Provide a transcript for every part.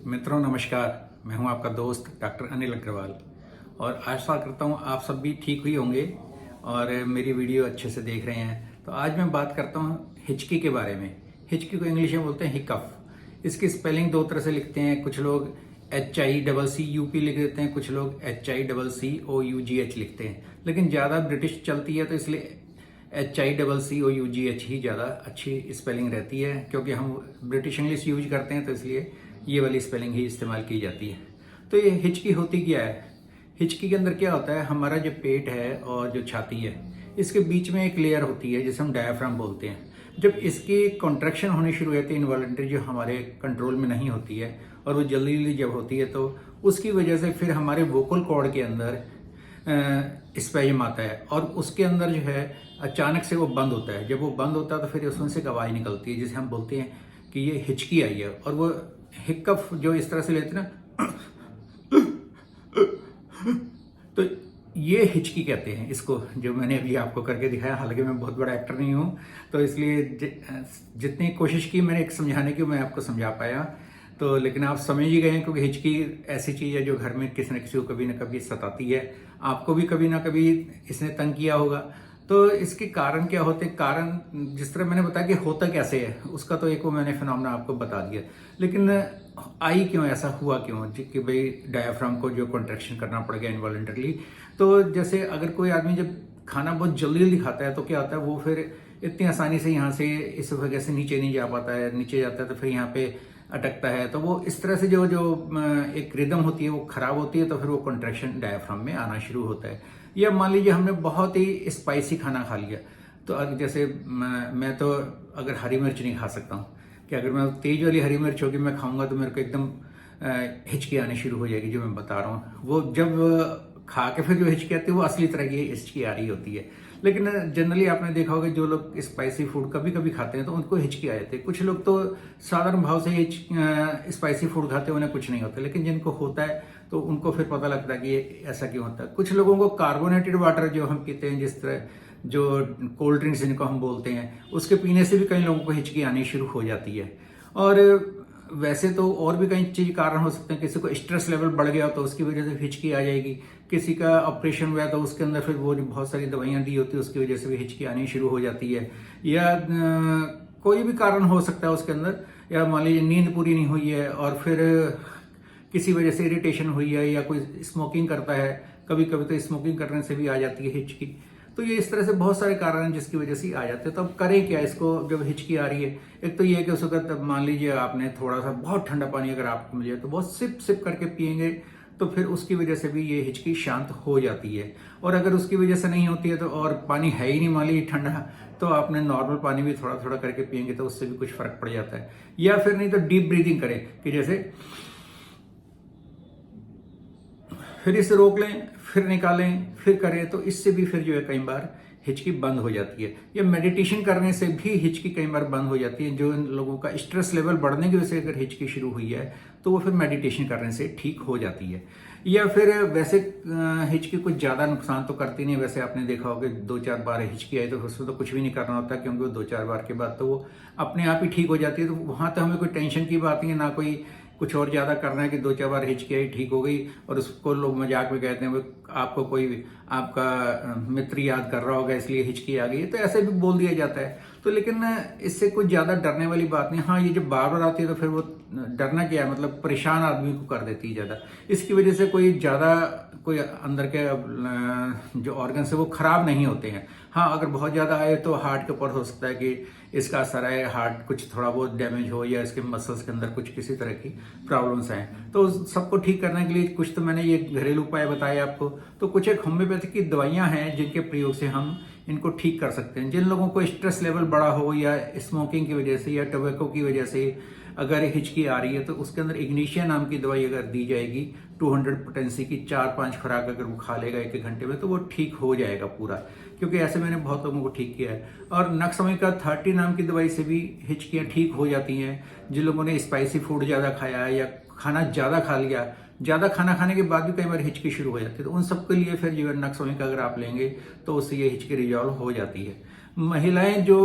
मित्रों नमस्कार। मैं हूं आपका दोस्त डॉक्टर अनिल अग्रवाल और आशा करता हूं आप सब भी ठीक हुई होंगे और मेरी वीडियो अच्छे से देख रहे हैं। तो आज मैं बात करता हूं हिचकी के बारे में। हिचकी को इंग्लिश में बोलते हैं हिकअप। इसकी स्पेलिंग दो तरह से लिखते हैं। कुछ लोग HICCUP लिख देते हैं, कुछ लोग HICCOUGH लिखते हैं, लेकिन ज़्यादा ब्रिटिश चलती है तो इसलिए HICCOUGH ही ज़्यादा अच्छी स्पेलिंग रहती है, क्योंकि हम ब्रिटिश इंग्लिश यूज करते हैं तो इसलिए ये वाली स्पेलिंग ही इस्तेमाल की जाती है। तो ये हिचकी होती क्या है? हिचकी के अंदर क्या होता है, हमारा जो पेट है और जो छाती है, इसके बीच में एक लेयर होती है जिसे हम डायाफ्राम बोलते हैं। जब इसकी कॉन्ट्रैक्शन होनी शुरू होती है इनवॉलंटरी, जो हमारे कंट्रोल में नहीं होती है, और वो जल्दी जल्दी जब होती है तो उसकी वजह से फिर हमारे वोकल कॉर्ड के अंदर स्पैज्म आता है और उसके अंदर जो है अचानक से वो बंद होता है। जब वो बंद होता है तो फिर उसमें से एक आवाज़ निकलती है जिसे हम बोलते हैं कि ये हिचकी आई है। और वो हिक्कफ जो इस तरह से लेते हैं ना, तो ये हिचकी कहते हैं इसको, जो मैंने अभी आपको करके दिखाया। हालांकि मैं बहुत बड़ा एक्टर नहीं हूँ, तो इसलिए जितनी कोशिश की मैंने एक समझाने की, मैं आपको समझा पाया। तो लेकिन आप समझ ही गए हैं, क्योंकि हिचकी ऐसी चीज़ है जो घर में किसी न किसी को कभी ना कभी सताती है। आपको भी कभी ना कभी इसने तंग किया होगा। तो इसके कारण क्या होते हैं? कारण जिस तरह मैंने बताया कि होता कैसे है, उसका तो एक वो मैंने फिनोमेना आपको बता दिया। लेकिन आई क्यों, ऐसा हुआ क्यों कि भाई डायाफ्राम को जो कॉन्ट्रैक्शन करना पड़ गया इनवॉलंटरली? तो जैसे अगर कोई आदमी जब खाना बहुत जल्दी जल्दी खाता है तो क्या होता है, वो फिर इतनी आसानी से यहाँ से इस वजह से नीचे नहीं जा पाता है। नीचे जाता है तो फिर यहाँ पे अटकता है। तो वो इस तरह से जो जो एक रिदम होती है वो खराब होती है, तो फिर वो कॉन्ट्रैक्शन डायाफ्राम में आना शुरू होता है। या मान लीजिए हमने बहुत ही स्पाइसी खाना खा लिया, तो अब जैसे मैं तो अगर हरी मिर्च नहीं खा सकता हूँ, कि अगर मैं तेज वाली हरी मिर्च होगी मैं खाऊंगा तो मेरे को एकदम हिचकी आनी शुरू हो जाएगी। जो मैं बता रहा हूँ, वो जब खा के फिर जो हिचकी आती है वो असली तरह की हिचकी आ रही होती है। लेकिन जनरली आपने देखा होगा जो लोग स्पाइसी फूड कभी कभी खाते हैं तो उनको हिचकी आ जाती है। कुछ लोग तो साधारण भाव से स्पाइसी फूड खाते हैं, उन्हें कुछ नहीं होता। लेकिन जिनको होता है तो उनको फिर पता लगता है कि ये ऐसा क्यों होता है। कुछ लोगों को कार्बोनेटेड वाटर जो हम पीते हैं, जिस तरह जो कोल्ड ड्रिंक्स जिनको हम बोलते हैं, उसके पीने से भी कई लोगों को हिचकी आनी शुरू हो जाती है। और वैसे तो और भी कई चीज कारण हो सकते हैं। किसी को स्ट्रेस लेवल बढ़ गया तो उसकी वजह से हिचकी आ जाएगी। किसी का ऑपरेशन हुआ तो उसके अंदर फिर वो जो बहुत सारी दवाइयां दी होती है उसकी वजह से भी हिचकी आनी शुरू हो जाती है। या कोई भी कारण हो सकता है उसके अंदर। या मान लीजिए नींद पूरी नहीं हुई है और फिर किसी वजह से इरिटेशन हुई है, या कोई स्मोकिंग करता है, कभी कभी तो स्मोकिंग करने से भी आ जाती है हिचकी। तो ये इस तरह से बहुत सारे कारण हैं जिसकी वजह से आ जाते हैं। तो अब करें क्या इसको जब हिचकी आ रही है? एक तो ये है कि उस वक्त मान लीजिए आपने थोड़ा सा बहुत ठंडा पानी अगर आपको मिल जाए तो बहुत सिप सिप करके पियेंगे, तो फिर उसकी वजह से भी ये हिचकी शांत हो जाती है। और अगर उसकी वजह से नहीं होती है तो, और पानी है ही नहीं मान लीजिए ठंडा, तो आपने नॉर्मल पानी भी थोड़ा थोड़ा करके पियेंगे तो उससे भी कुछ फर्क पड़ जाता है। या फिर नहीं तो डीप ब्रीदिंग करें, कि जैसे फिर इसे रोक लें, फिर निकालें, फिर करें, तो इससे भी फिर जो है कई बार हिचकी बंद हो जाती है। या मेडिटेशन करने से भी हिचकी कई बार बंद हो जाती है। जो इन लोगों का स्ट्रेस लेवल बढ़ने की वजह से अगर हिचकी शुरू हुई है तो वो फिर मेडिटेशन करने से ठीक हो जाती है। या फिर वैसे हिचकी कुछ ज़्यादा नुकसान तो करती नहीं। वैसे आपने देखा होगा 2-4 बार हिचकी आई तो उसमें तो कुछ भी नहीं करना होता, क्योंकि वो 2-4 बार के बाद तो वो अपने आप ही ठीक हो जाती है। तो वहाँ तो हमें कोई टेंशन की बात नहीं है, ना कोई कुछ और ज्यादा करना है कि 2-4 बार हिचकी आई ठीक हो गई और उसको लोग मजाक में कहते हैं आपको कोई आपका मित्र याद कर रहा होगा इसलिए हिचकी आ गई, तो ऐसे भी बोल दिया जाता है। तो लेकिन इससे कुछ ज्यादा डरने वाली बात नहीं। हाँ, ये जब बार बार आती है तो फिर वो डरना क्या है, मतलब परेशान आदमी को कर देती है ज्यादा। इसकी वजह से कोई ज्यादा कोई अंदर के जो ऑर्गन है वो खराब नहीं होते हैं। हाँ, अगर बहुत ज्यादा आए तो हार्ट के ऊपर हो सकता है कि इसका असर है, हार्ट कुछ थोड़ा बहुत डैमेज हो, या इसके मसल्स के अंदर कुछ किसी तरह की प्रॉब्लम्स आए। तो सबको ठीक करने के लिए कुछ तो मैंने ये घरेलू उपाय बताए आपको। तो कुछ एक होम्योपैथिक की दवाइयां हैं जिनके प्रयोग से हम इनको ठीक कर सकते हैं। जिन लोगों को स्ट्रेस लेवल बड़ा हो, या स्मोकिंग की वजह से, या टोबैको की वजह से अगर हिचकी आ रही है, तो उसके अंदर इग्निशिया नाम की दवाई अगर दी जाएगी 200 पोटेंसी की 4-5 खुराक अगर वो खा लेगा 1 घंटे में, तो वो ठीक हो जाएगा पूरा। क्योंकि ऐसे मैंने बहुत लोगों को ठीक किया है। और नक्समयिका 30 नाम की दवाई से भी हिचकियाँ ठीक हो जाती हैं। जिन लोगों ने स्पाइसी फूड ज़्यादा खाया है या खाना ज़्यादा खा लिया, ज़्यादा खाना खाने के बाद भी कई बार हिचकी शुरू हो जाती है, तो उन सबके लिए फिर जो है नक्समयिका अगर आप लेंगे तो उससे ये हिचकी रिजॉल्व हो जाती है। महिलाएं जो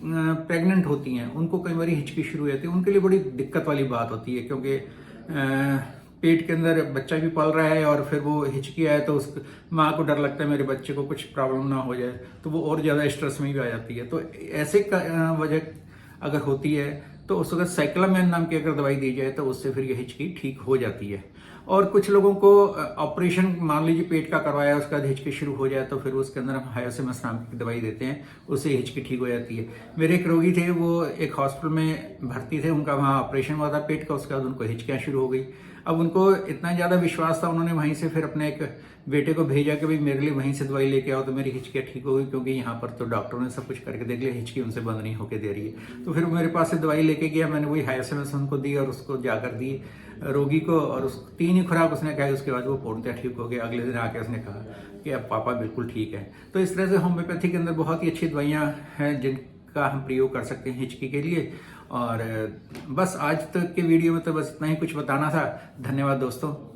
प्रेग्नेंट होती हैं उनको कई बार हिचकी शुरू हो जाती है, उनके लिए बड़ी दिक्कत वाली बात होती है, क्योंकि पेट के अंदर बच्चा भी पल रहा है और फिर वो हिचकी आए तो उस माँ को डर लगता है मेरे बच्चे को कुछ प्रॉब्लम ना हो जाए, तो वो और ज़्यादा स्ट्रेस में भी आ जाती है। तो ऐसे वजह अगर होती है तो उस वक्त साइक्लामेन नाम की अगर दवाई दी जाए तो उससे फिर ये हिचकी ठीक हो जाती है। और कुछ लोगों को ऑपरेशन मान लीजिए पेट का करवाया, उसके बाद हिचकी शुरू हो जाए तो फिर उसके अंदर हम हायोसिमस नाम की दवाई देते हैं, उससे हिचकी ठीक हो जाती है। मेरे एक रोगी थे, वो एक हॉस्पिटल में भर्ती थे, उनका वहाँ ऑपरेशन हुआ था पेट का, उसके बाद उनको हिचकियाँ शुरू हो गई। अब उनको इतना ज़्यादा विश्वास था, उन्होंने वहीं से फिर अपने एक बेटे को भेजा कि भाई मेरे लिए वहीं से दवाई लेके आओ तो मेरी हिचकियाँ ठीक हो गई, क्योंकि यहाँ पर तो डॉक्टरों ने सब कुछ करके देख लिया, हिचकी उनसे बंद नहीं होकर दे रही है। तो फिर मेरे पास से दवाई लेके गया, मैंने वही हायोसिमस उनको दी और उसको जाकर दी रोगी को, और उस 3 ही खुराक उसने खाई, उसके बाद वो पूर्णतः ठीक हो गया। अगले दिन आके उसने कहा कि अब पापा बिल्कुल ठीक है। तो इस तरह से होम्योपैथी के अंदर बहुत ही अच्छी दवाइयाँ हैं जिनका हम प्रयोग कर सकते हैं हिचकी के लिए। और बस आज तक के वीडियो में तो बस इतना ही कुछ बताना था। धन्यवाद दोस्तों।